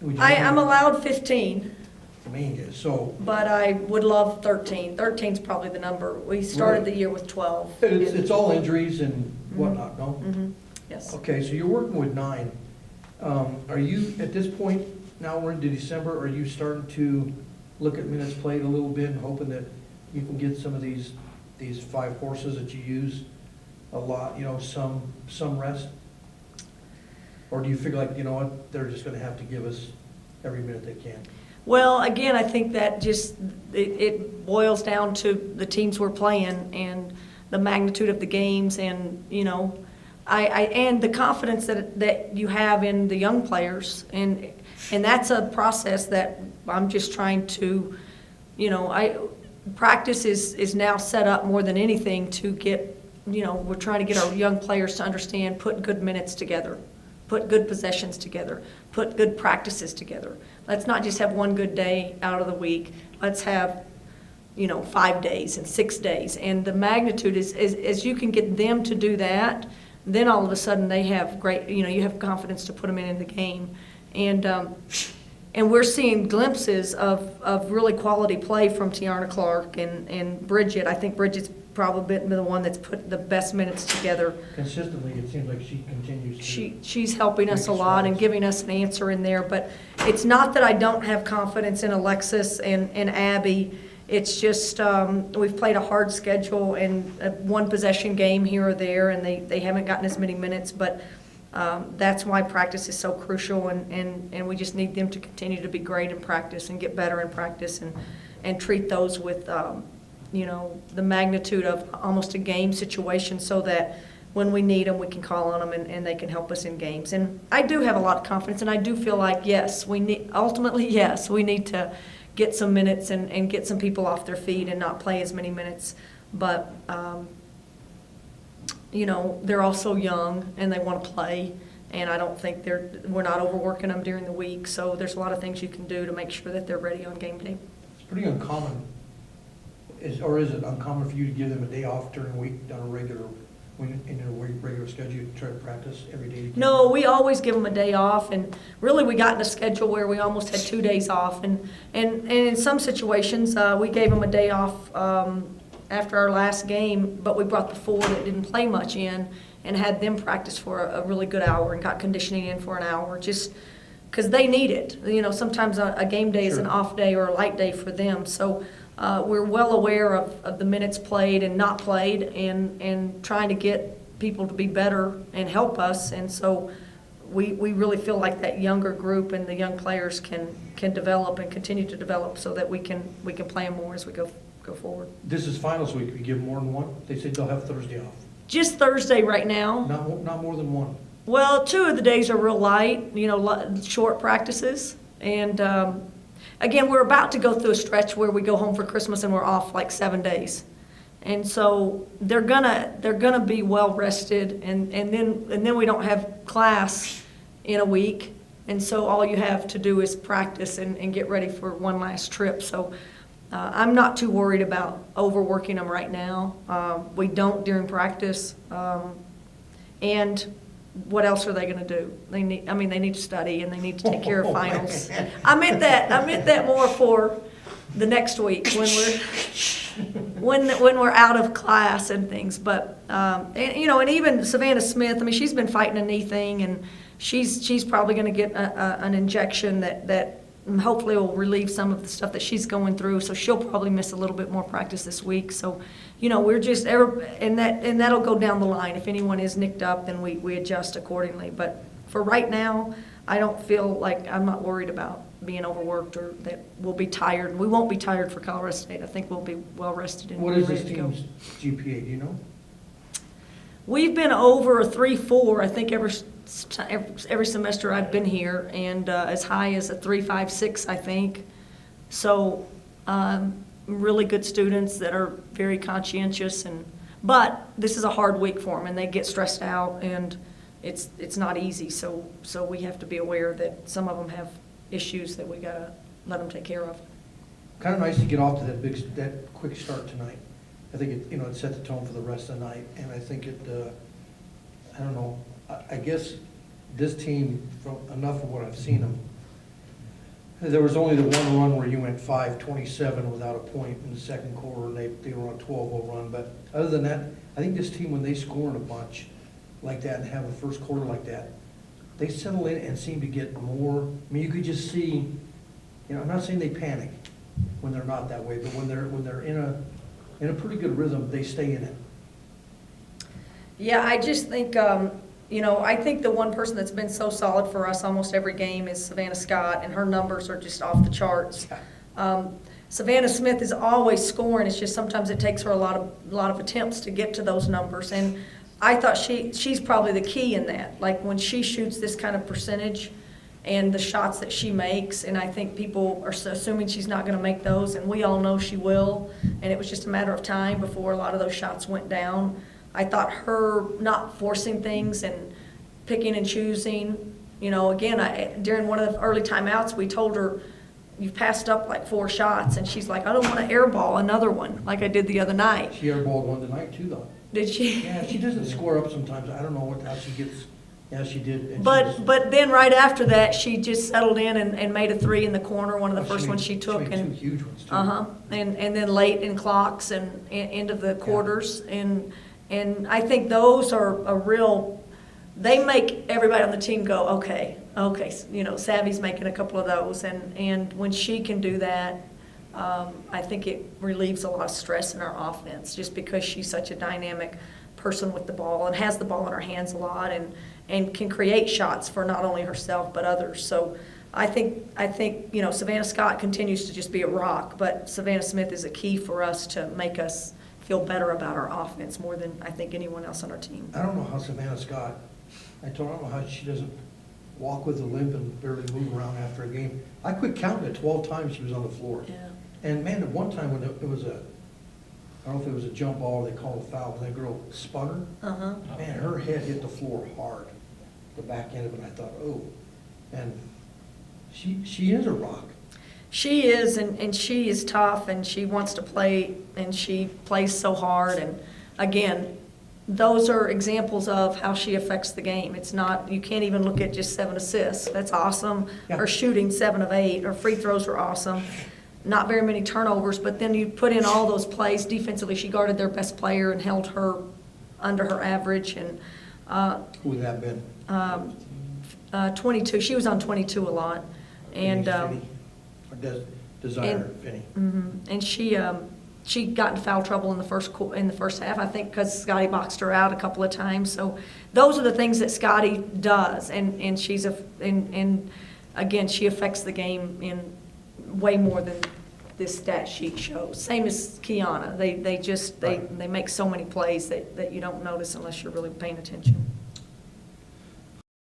I'm allowed 15, So. but I would love 13. 13's probably the number. We started the year with 12. It's all injuries and whatnot, no? Mhm. Yes. Okay, so you're working with 9. Are you, at this point, now we're into December, are you starting to look at minutes played a little bit and hoping that you can get some of these 5 horses that you use a lot, some rest? Or do you figure like, you know what, they're just gonna have to give us every minute they can? Well, again, I think that just, it boils down to the teams we're playing and the magnitude of the games and, and the confidence that you have in the young players. And that's a process that I'm just trying to, practice is now set up more than anything to get, we're trying to get our young players to understand, put good minutes together, put good possessions together, put good practices together. Let's not just have one good day out of the week. Let's have, 5 days and 6 days. And the magnitude is as you can get them to do that, then all of a sudden they have great, you have confidence to put them in the game. And we're seeing glimpses of really quality play from Tiarna Clark and Bridget. I think Bridget's probably been the one that's put the best minutes together. Consistently, it seems like she continues to. She's helping us a lot and strides. giving us an answer in there. But it's not that I don't have confidence in Alexis and Abby. It's just we've played a hard schedule and a one possession game here or there, and they haven't gotten as many minutes. But that's why practice is so crucial, and we just need them to continue to be great in practice and get better in practice and treat those with the magnitude of almost a game situation, so that when we need them, we can call on them and they can help us in games. And I do have a lot of confidence, and I do feel like, yes, we need to get some minutes and get some people off their feet and not play as many minutes. But, they're also young and they want to play, and I don't think we're not overworking them during the week. So there's a lot of things you can do to make sure that they're ready on game day. It's pretty uncommon, is it uncommon for you to give them a day off during the week on a regular schedule, you try to practice every day? No, we always give them a day off, and really we got in a schedule where we almost had 2 days off, and in some situations we gave them a day off after our last game, but we brought the 4 that didn't play much in and had them practice for a really good hour and got conditioning in for an hour, just because they need it. Sometimes a game day is an off day or a light day for them, so we're well aware of the minutes played and not played, and trying to get people to be better and help us. And so we really feel like that younger group and the young players can develop and continue to develop, so that we can play them more as we go forward. This is finals week. We give more than one? They said they'll have Thursday off. Just Thursday right now. Not more than one. Well, 2 of the days are real light, short practices. And again, we're about to go through a stretch where we go home for Christmas and we're off like 7 days. And so they're gonna be well rested, and then we don't have class in a week. And so all you have to do is practice and get ready for one last trip. So I'm not too worried about overworking them right now. We don't during practice. And what else are they going to do? They need to study, and they need to take care of finals. I meant that more for the next week when we're out of class and things. But and even Savannah Smith. She's been fighting a knee thing, and she's probably going to get an injection that hopefully will relieve some of the stuff that she's going through. So she'll probably miss a little bit more practice this week. So, we're just and that'll go down the line. If anyone is nicked up, then we adjust accordingly. But for right now, I don't feel like, I'm not worried about being overworked or that we'll be tired. We won't be tired for Colorado State. I think we'll be well rested and What is ready this to go. team's GPA? Do you know? We've been over a 3.4, I think, every semester I've been here, and as high as a 3.56, I think. So really good students that are very conscientious, but this is a hard week for them, and they get stressed out, and it's not easy. So we have to be aware that some of them have issues that we gotta let them take care of. Kind of nice to get off to that quick start tonight. I think it set the tone for the rest of the night, and I think I don't know, I guess this team, from enough of what I've seen them, There was only the one run where you went 5-27 without a point in the second quarter, and they were on a 12-0 run. But other than that, I think this team, when they score in a bunch like that and have a first quarter like that, they settle in and seem to get more. I mean, you could just see, I'm not saying they panic when they're not that way, but when they're in a pretty good rhythm, they stay in it. Yeah, I just think, I think the one person that's been so solid for us almost every game is Savannah Scott, and her numbers are just off the charts. Savannah Smith is always scoring. It's just sometimes it takes her a lot of attempts to get to those numbers. And I thought she's probably the key in that. Like when she shoots this kind of percentage and the shots that she makes, and I think people are assuming she's not going to make those, and we all know she will. And it was just a matter of time before a lot of those shots went down. I thought her not forcing things and picking and choosing, again, during one of the early timeouts, we told her, you've passed up like 4 shots, and she's like, I don't want to airball another one like I did the other night. She airballed one tonight too, though. Did she? Yeah, she doesn't score up sometimes. I don't know how she gets. Yeah, she did. And But then right after that, she just settled in and made a 3 in the corner, one of the first ones she took. She made 2 huge ones too. And then late in clocks and end of the quarters. And I think those are a real, they make everybody on the team go, okay, Savvy's making a couple of those. And when she can do that, I think it relieves a lot of stress in our offense, just because she's such a dynamic person with the ball and has the ball in her hands a lot and can create shots for not only herself but others. So I think Savannah Scott continues to just be a rock, but Savannah Smith is a key for us to make us feel better about our offense more than I think anyone else on our team. I don't know how Savannah Scott, I don't know how she doesn't walk with a limp and barely move around after a game. I quit counting at 12 times she was on the floor. Yeah. And man, at one time when it was I don't know if it was a jump ball or they called a foul, but that girl spun her. Man, her head hit the floor hard, the back end of it. I thought, oh, and she is a rock. She is, and she is tough, and she wants to play, and she plays so hard. And again, those are examples of how she affects the game. It's not, you can't even look at just 7 assists. That's awesome. Yeah. Her shooting 7 of 8. Her free throws are awesome. Not very many turnovers, but then you put in all those plays defensively. She guarded their best player and held her under her average. And Who would that have been? 22. She was on 22 a lot. And Finney. Or Desire Finney. And she got in foul trouble in the first half, I think, because Scotty boxed her out a couple of times. So those are the things that Scotty does, and and again, she affects the game in way more than this stat sheet shows. Same as Kiana. They make so many plays that you don't notice unless you're really paying attention.